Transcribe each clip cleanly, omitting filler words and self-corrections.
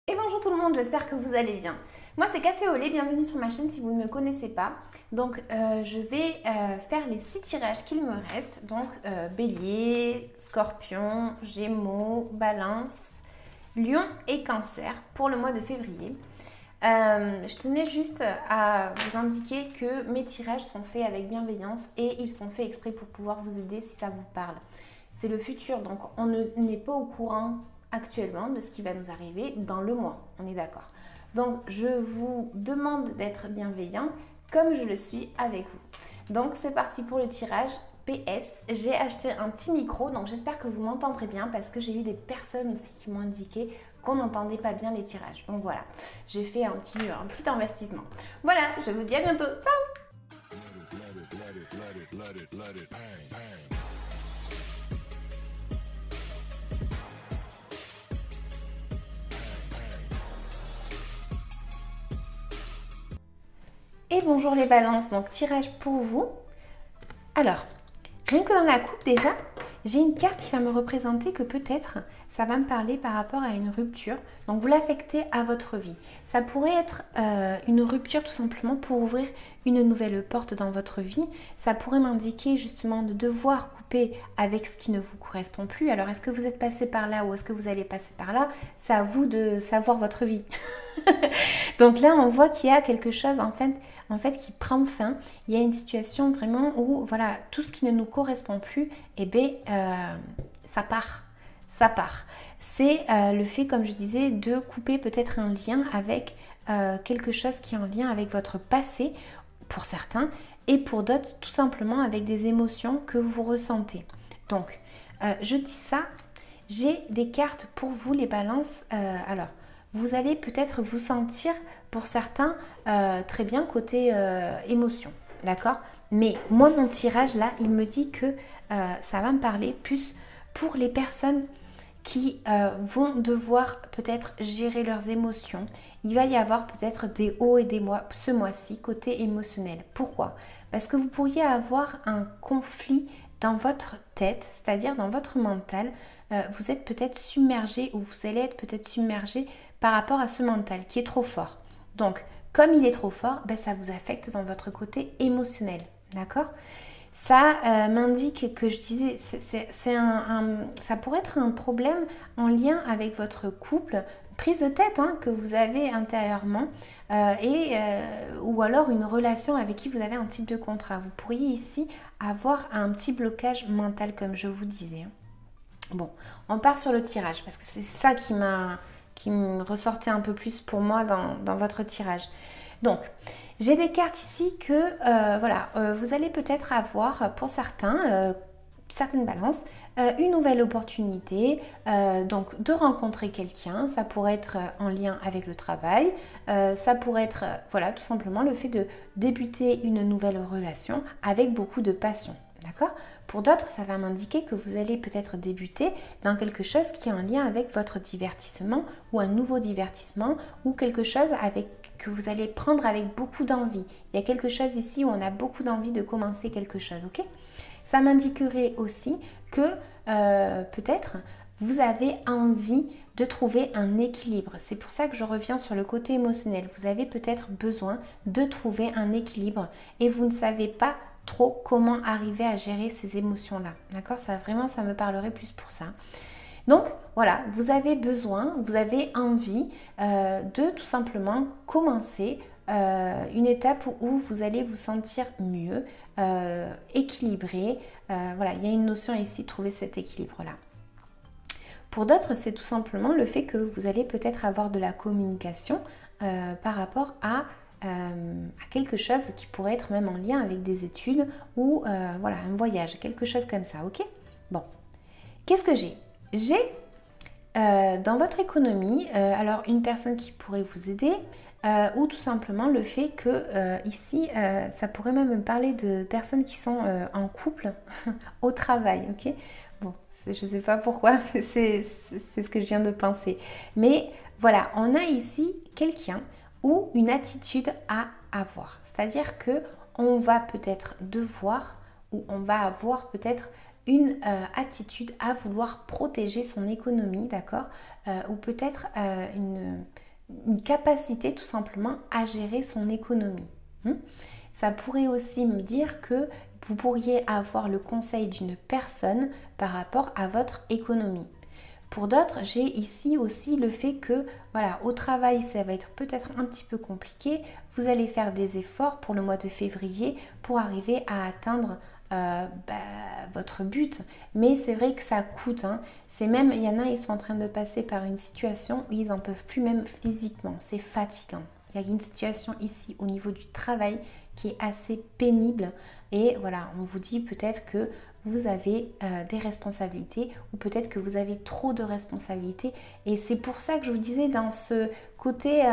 Et bonjour tout le monde, j'espère que vous allez bien. Moi c'est Café au lait, bienvenue sur ma chaîne si vous ne me connaissez pas. Donc je vais faire les 6 tirages qu'il me reste. Donc Bélier, Scorpion, Gémeaux, Balance, Lion et Cancer pour le mois de février. Je tenais juste à vous indiquer que mes tirages sont faits avec bienveillance et ils sont faits exprès pour pouvoir vous aider si ça vous parle. C'est le futur, donc on n'est pas au courant actuellement de ce qui va nous arriver dans le mois, on est d'accord. Donc je vous demande d'être bienveillant comme je le suis avec vous. Donc c'est parti pour le tirage. PS, j'ai acheté un petit micro, donc j'espère que vous m'entendrez bien parce que j'ai eu des personnes aussi qui m'ont indiqué qu'on n'entendait pas bien les tirages. Donc voilà, j'ai fait un petit investissement. Voilà, je vous dis à bientôt. Ciao! Et bonjour les balances, donc tirage pour vous. Alors, rien que dans la coupe déjà, j'ai une carte qui va me représenter que peut-être ça va me parler par rapport à une rupture. Donc vous l'affectez à votre vie. Ça pourrait être une rupture tout simplement pour ouvrir une nouvelle porte dans votre vie. Ça pourrait m'indiquer justement de devoir couper avec ce qui ne vous correspond plus. Alors est-ce que vous êtes passé par là ou est-ce que vous allez passer par là? C'est à vous de savoir votre vie. Donc là on voit qu'il y a quelque chose en fait qui prend fin. Il y a une situation vraiment où voilà, tout ce qui ne nous correspond plus, eh bien ça part. Ça part. C'est le fait, comme je disais, de couper peut-être un lien avec quelque chose qui est en lien avec votre passé pour certains et pour d'autres tout simplement avec des émotions que vous ressentez. Donc je dis ça, j'ai des cartes pour vous les balances. Alors vous allez peut-être vous sentir pour certains très bien côté émotion, d'accord? Mais moi mon tirage là il me dit que ça va me parler plus pour les personnes qui vont devoir peut-être gérer leurs émotions. Il va y avoir peut-être des hauts et des bas ce mois-ci côté émotionnel. Pourquoi? Parce que vous pourriez avoir un conflit dans votre tête, c'est-à-dire dans votre mental. Vous êtes peut-être submergé ou vous allez être peut-être submergé par rapport à ce mental qui est trop fort. Donc, comme il est trop fort, ben, ça vous affecte dans votre côté émotionnel. D'accord? Ça m'indique que je disais, ça pourrait être un problème en lien avec votre couple, prise de tête que vous avez intérieurement ou alors une relation avec qui vous avez un type de contrat. Vous pourriez ici avoir un petit blocage mental comme je vous disais. Bon, on part sur le tirage parce que c'est ça qui me ressortait un peu plus pour moi dans votre tirage. Donc, j'ai des cartes ici que vous allez peut-être avoir pour certains, certaines balances, une nouvelle opportunité, donc de rencontrer quelqu'un. Ça pourrait être en lien avec le travail, ça pourrait être voilà, tout simplement le fait de débuter une nouvelle relation avec beaucoup de passion. D'accord? Pour d'autres, ça va m'indiquer que vous allez peut-être débuter dans quelque chose qui est en lien avec votre divertissement ou un nouveau divertissement ou quelque chose que vous allez prendre avec beaucoup d'envie. Il y a quelque chose ici où on a beaucoup d'envie de commencer quelque chose, ok? Ça m'indiquerait aussi que peut-être vous avez envie de trouver un équilibre. C'est pour ça que je reviens sur le côté émotionnel. Vous avez peut-être besoin de trouver un équilibre et vous ne savez pas trop comment arriver à gérer ces émotions-là. D'accord? Ça vraiment, ça me parlerait plus pour ça. Donc voilà, vous avez besoin, vous avez envie de tout simplement commencer une étape où vous allez vous sentir mieux, équilibré. Voilà, il y a une notion ici, trouver cet équilibre-là. Pour d'autres, c'est tout simplement le fait que vous allez peut-être avoir de la communication par rapport à quelque chose qui pourrait être même en lien avec des études ou voilà, un voyage, quelque chose comme ça, ok? Bon, qu'est-ce que j'ai? J'ai dans votre économie, alors une personne qui pourrait vous aider ou tout simplement le fait que ici, ça pourrait même me parler de personnes qui sont en couple au travail, ok? Bon, je ne sais pas pourquoi, c'est ce que je viens de penser. Mais voilà, on a ici quelqu'un ou une attitude à avoir. C'est-à-dire que on va peut-être devoir ou on va avoir peut-être une attitude à vouloir protéger son économie, d'accord? Ou peut-être capacité tout simplement à gérer son économie. Ça pourrait aussi me dire que vous pourriez avoir le conseil d'une personne par rapport à votre économie. Pour d'autres, j'ai ici aussi le fait que, voilà, au travail, ça va être peut-être un petit peu compliqué. Vous allez faire des efforts pour le mois de février pour arriver à atteindre votre but. Mais c'est vrai que ça coûte. C'est même, il y en a, ils sont en train de passer par une situation où ils n'en peuvent plus même physiquement. C'est fatigant. Il y a une situation ici au niveau du travail qui est assez pénible. Et voilà, on vous dit peut-être que vous avez des responsabilités ou peut-être que vous avez trop de responsabilités. Et c'est pour ça que je vous disais, dans ce côté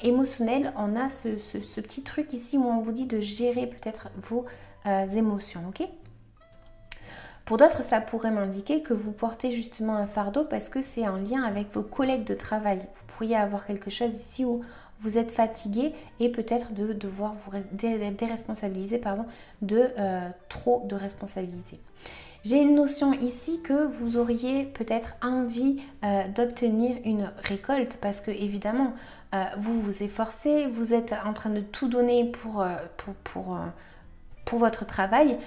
émotionnel, on a ce petit truc ici où on vous dit de gérer peut-être vos émotions, ok? Pour d'autres, ça pourrait m'indiquer que vous portez justement un fardeau parce que c'est en lien avec vos collègues de travail. Vous pourriez avoir quelque chose ici où vous êtes fatigué et peut-être de devoir vous déresponsabiliser de trop de responsabilités. J'ai une notion ici que vous auriez peut-être envie d'obtenir une récolte parce que évidemment vous vous efforcez, vous êtes en train de tout donner pour votre travail,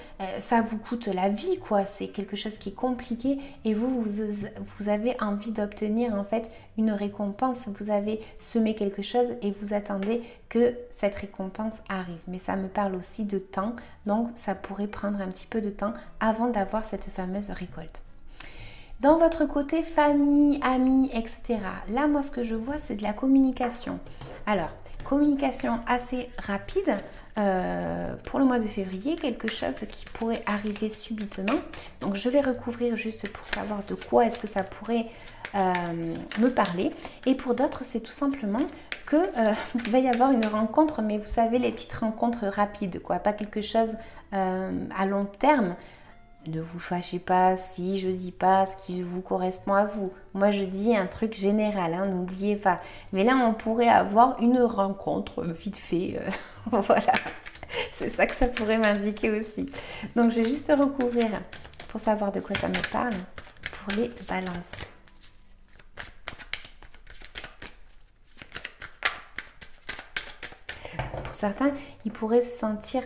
ça vous coûte la vie, quoi. C'est quelque chose qui est compliqué et vous avez envie d'obtenir en fait une récompense. Vous avez semé quelque chose et vous attendez que cette récompense arrive. Mais ça me parle aussi de temps, donc ça pourrait prendre un petit peu de temps avant d'avoir cette fameuse récolte. Dans votre côté famille, amis, etc. Là, moi, ce que je vois, c'est de la communication. Alors, communication assez rapide pour le mois de février, quelque chose qui pourrait arriver subitement. Donc, je vais recouvrir juste pour savoir de quoi est-ce que ça pourrait me parler. Et pour d'autres, c'est tout simplement que il va y avoir une rencontre, mais vous savez, les petites rencontres rapides, quoi, pas quelque chose à long terme. Ne vous fâchez pas si je dis pas ce qui vous correspond à vous. Moi, je dis un truc général, n'oubliez pas. Mais là, on pourrait avoir une rencontre vite fait. Voilà, c'est ça que ça pourrait m'indiquer aussi. Donc, je vais juste recouvrir pour savoir de quoi ça me parle pour les balances. Pour certains, ils pourraient se sentir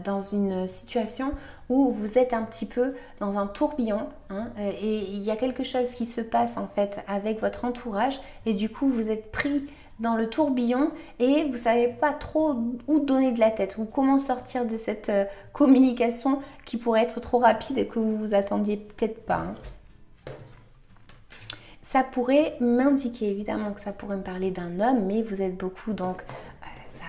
dans une situation où vous êtes un petit peu dans un tourbillon et il y a quelque chose qui se passe en fait avec votre entourage et du coup vous êtes pris dans le tourbillon et vous savez pas trop où donner de la tête ou comment sortir de cette communication qui pourrait être trop rapide et que vous vous attendiez peut-être pas. Ça pourrait m'indiquer évidemment que ça pourrait me parler d'un homme, mais vous êtes beaucoup donc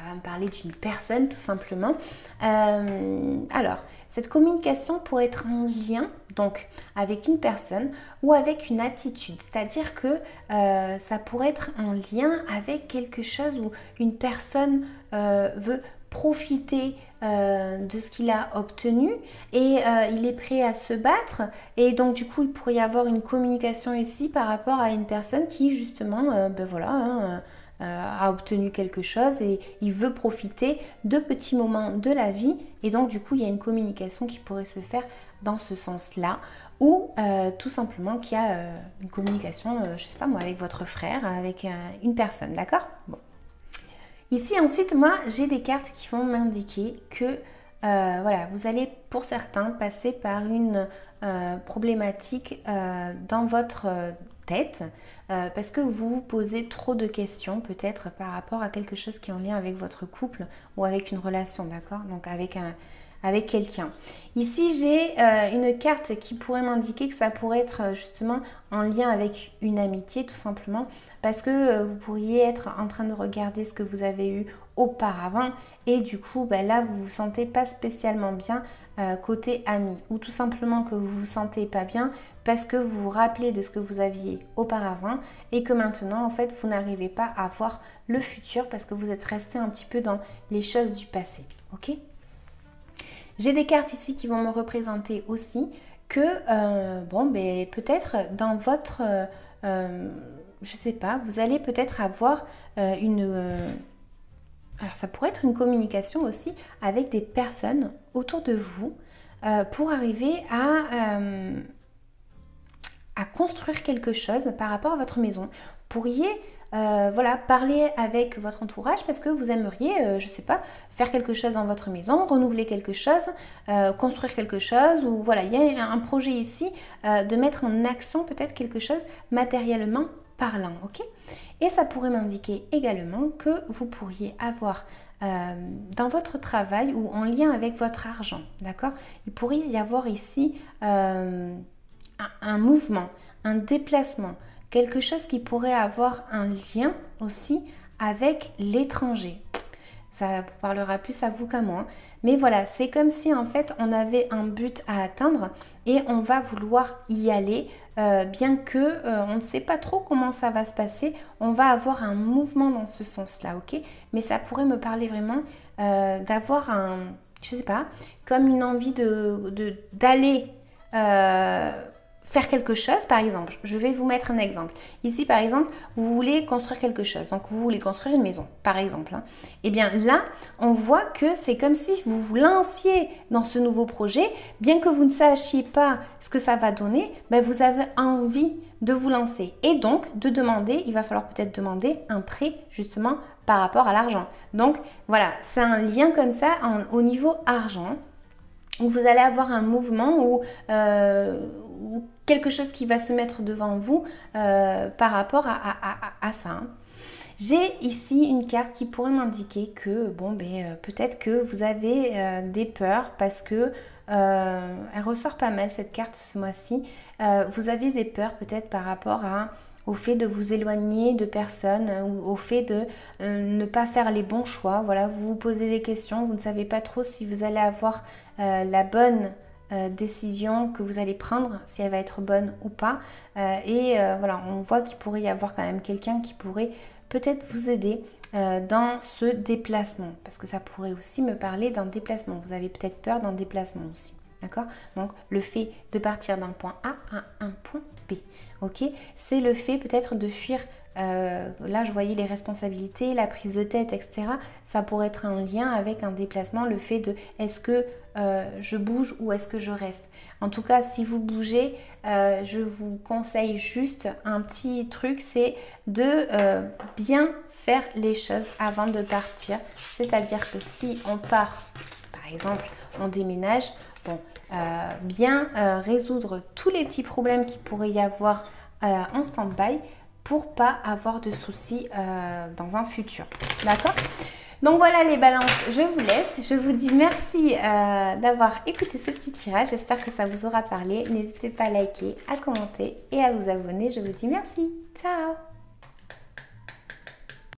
va me parler d'une personne tout simplement. Alors, cette communication pourrait être en lien donc avec une personne ou avec une attitude, c'est-à-dire que ça pourrait être en lien avec quelque chose où une personne veut profiter de ce qu'il a obtenu et il est prêt à se battre et donc du coup il pourrait y avoir une communication ici par rapport à une personne qui justement a obtenu quelque chose et il veut profiter de petits moments de la vie et donc du coup il y a une communication qui pourrait se faire dans ce sens-là ou tout simplement qu'il y a une communication, je sais pas moi, avec votre frère, avec une personne, d'accord? Bon. Ici ensuite, moi j'ai des cartes qui vont m'indiquer que voilà, vous allez pour certains passer par une problématique dans votre tête parce que vous vous posez trop de questions peut-être par rapport à quelque chose qui est en lien avec votre couple ou avec une relation, d'accord? Donc avec quelqu'un. Ici, j'ai une carte qui pourrait m'indiquer que ça pourrait être justement en lien avec une amitié, tout simplement, parce que vous pourriez être en train de regarder ce que vous avez eu auparavant et du coup, là, vous vous sentez pas spécialement bien côté ami ou tout simplement que vous vous sentez pas bien parce que vous vous rappelez de ce que vous aviez auparavant et que maintenant, en fait, vous n'arrivez pas à voir le futur parce que vous êtes resté un petit peu dans les choses du passé, ok? J'ai des cartes ici qui vont me représenter aussi que, peut-être dans votre, je sais pas, vous allez peut-être avoir alors ça pourrait être une communication aussi avec des personnes autour de vous pour arriver à construire quelque chose par rapport à votre maison. Vous pourriez voilà, parler avec votre entourage parce que vous aimeriez, je ne sais pas, faire quelque chose dans votre maison, renouveler quelque chose, construire quelque chose, ou voilà, il y a un projet ici de mettre en action peut-être quelque chose matériellement parlant, ok? Et ça pourrait m'indiquer également que vous pourriez avoir dans votre travail ou en lien avec votre argent, d'accord? Il pourrait y avoir ici un mouvement, un déplacement, quelque chose qui pourrait avoir un lien aussi avec l'étranger. Ça vous parlera plus à vous qu'à moi. Mais voilà, c'est comme si en fait on avait un but à atteindre et on va vouloir y aller, bien que on ne sait pas trop comment ça va se passer. On va avoir un mouvement dans ce sens-là, ok? Mais ça pourrait me parler vraiment d'avoir un, je sais pas, comme une envie d'aller faire quelque chose, par exemple. Je vais vous mettre un exemple. Ici, par exemple, vous voulez construire quelque chose. Donc, vous voulez construire une maison, par exemple. Et bien là, on voit que c'est comme si vous vous lanciez dans ce nouveau projet. Bien que vous ne sachiez pas ce que ça va donner, ben vous avez envie de vous lancer. Et donc, de demander, il va falloir peut-être demander un prêt, justement, par rapport à l'argent. Donc, voilà, c'est un lien comme ça au niveau argent, où vous allez avoir un mouvement ou quelque chose qui va se mettre devant vous par rapport à ça. J'ai ici une carte qui pourrait m'indiquer que bon, peut-être que vous avez des peurs parce que elle ressort pas mal cette carte ce mois-ci. Vous avez des peurs peut-être par rapport au fait de vous éloigner de personnes ou au fait de ne pas faire les bons choix. Voilà, vous vous posez des questions, vous ne savez pas trop si vous allez avoir la bonne décision que vous allez prendre, si elle va être bonne ou pas. Voilà, on voit qu'il pourrait y avoir quand même quelqu'un qui pourrait peut-être vous aider dans ce déplacement, parce que ça pourrait aussi me parler d'un déplacement. Vous avez peut-être peur d'un déplacement aussi. D'accord? Donc, le fait de partir d'un point A à un point B. Ok? C'est le fait peut-être de fuir. Là, je voyais les responsabilités, la prise de tête, etc. Ça pourrait être un lien avec un déplacement. Le fait de est-ce que je bouge ou est-ce que je reste? En tout cas, si vous bougez, je vous conseille juste un petit truc, c'est de bien faire les choses avant de partir. C'est-à-dire que si on part, par exemple, on déménage, bon, bien résoudre tous les petits problèmes qu'il pourrait y avoir en stand-by pour pas avoir de soucis dans un futur. D'accord? Donc voilà les balances, je vous laisse. Je vous dis merci d'avoir écouté ce petit tirage. J'espère que ça vous aura parlé. N'hésitez pas à liker, à commenter et à vous abonner. Je vous dis merci. Ciao!